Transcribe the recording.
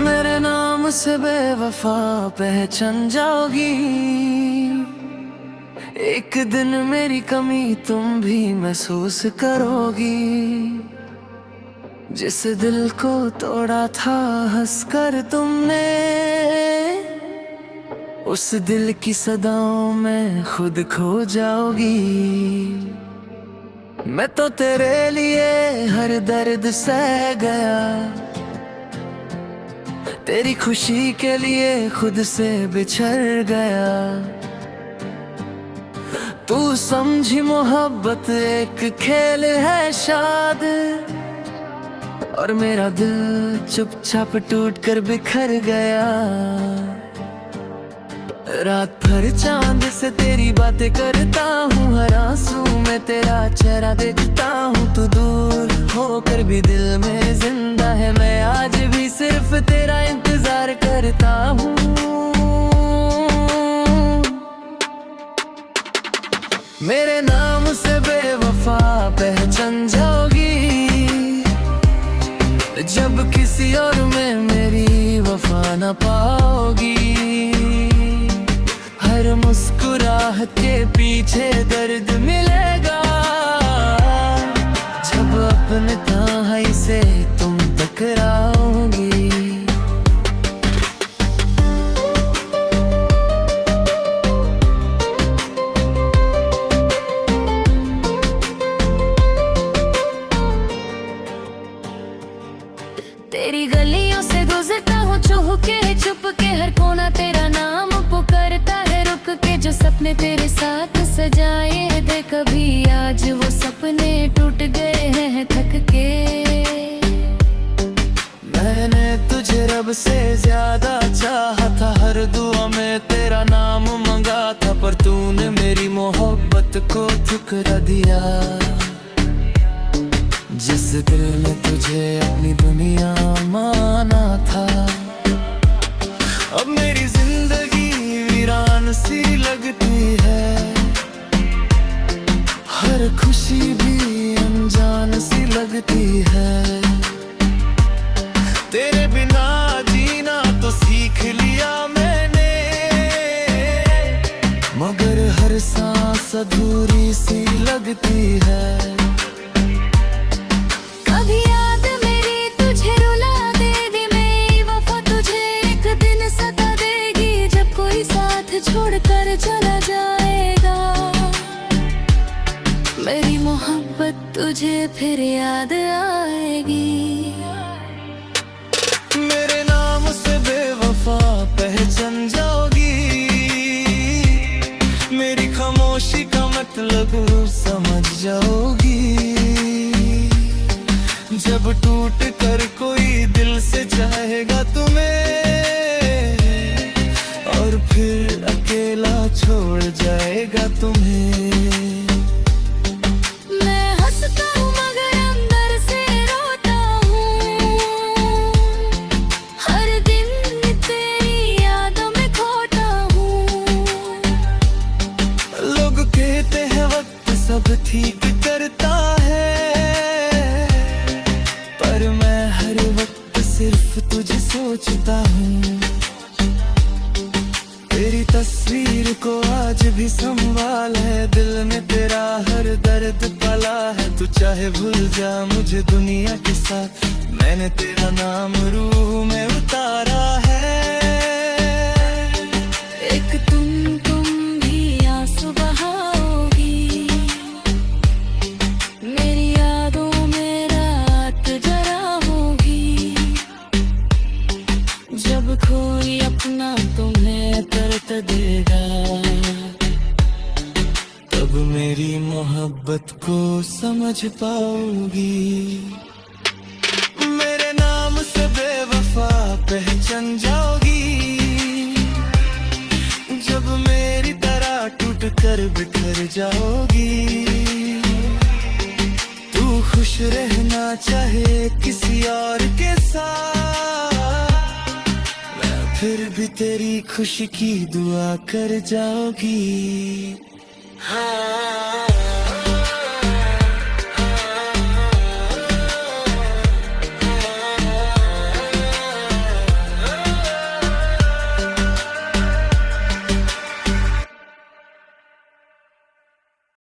मेरे नाम से बेवफा पहचान जाओगी। एक दिन मेरी कमी तुम भी महसूस करोगी। जिस दिल को तोड़ा था हंसकर तुमने, उस दिल की सदाओं में खुद खो जाओगी। मैं तो तेरे लिए हर दर्द सह गया, तेरी खुशी के लिए खुद से बिछड़ गया। तू समझी मोहब्बत एक खेल है शाद, और मेरा दिल चुपचाप टूट कर बिखर गया। रात भर चांद से तेरी बातें करता हूँ, हर आंसू में तेरा चेहरा देखता हूँ। तू दूर होकर भी दिल में जिंदा है, मैं आज भी सिर्फ तेरा इंतजार करता हूँ। मेरे नाम से बेवफा पहचान जाओगी, जब किसी और में मेरी वफा न पाओगी। हर मुस्कुराहट के पीछे दर्द मिलेगा, जब अपने तन्हाई से तुम टकराओगी। तेरी गलियों से गुजरता हूँ चुप के, हर कोना तेरा नाम पुकारता है रुक के। जो सपने तेरे साथ सजाए थे कभी, आज वो सपने टूट गए हैं थक के। मैंने तुझे रब से ज्यादा चाहा था, हर दुआ में तेरा नाम मंगा था, पर तूने मेरी मोहब्बत को ठुकरा दिया। जिस दिल में तुझे अपनी दुनिया माना था, अब मेरी जिंदगी वीरान सी लगती है। हर खुशी भी अनजान सी लगती है। तेरे बिना जीना तो सीख लिया मैंने, मगर हर सांस अधूरी सी लगती है। कभी याद मेरी तुझे रुला देगी, मेरी वफा तुझे एक दिन सता देगी। जब कोई साथ छोड़कर चला जाएगा, मेरी मोहब्बत तुझे फिर याद आएगी। मेरे नाम से बेवफा पहचान जाओगी, मेरी खामोशी का मतलब समझ जाओगी। जब टूट कर कोई दिल से चाहेगा तुम्हें, और फिर अकेला छोड़ जाएगा तुम्हें। मैं हंसता हूँ मगर अंदर से रोता हूँ, हर दिन तेरी यादों में खोता हूँ। लोग कहते हैं वक्त सब ठीक करता है, पर मैं हर वक्त सिर्फ तुझे सोचता हूँ। तेरी तस्वीर को आज भी संभाल है, दिल में तेरा हर दर्द पला है। तू चाहे भूल जा मुझे दुनिया के साथ, मैंने तेरा नाम रूह में उतारा है। एक तुम भी आंसू बहाओगी, मेरी यादों में रात जराओगी। जब कोई अपना तुम्हें दर्द देगा, तब मेरी मोहब्बत को समझ पाओगी। मेरे नाम से बेवफा पहचान जाओगी, जब मेरी तरह टूट कर बिखर जाओगी। तू खुश रहना चाहे किसी और के साथ, मैं फिर भी तेरी खुशी की दुआ कर जाओगी। हाँ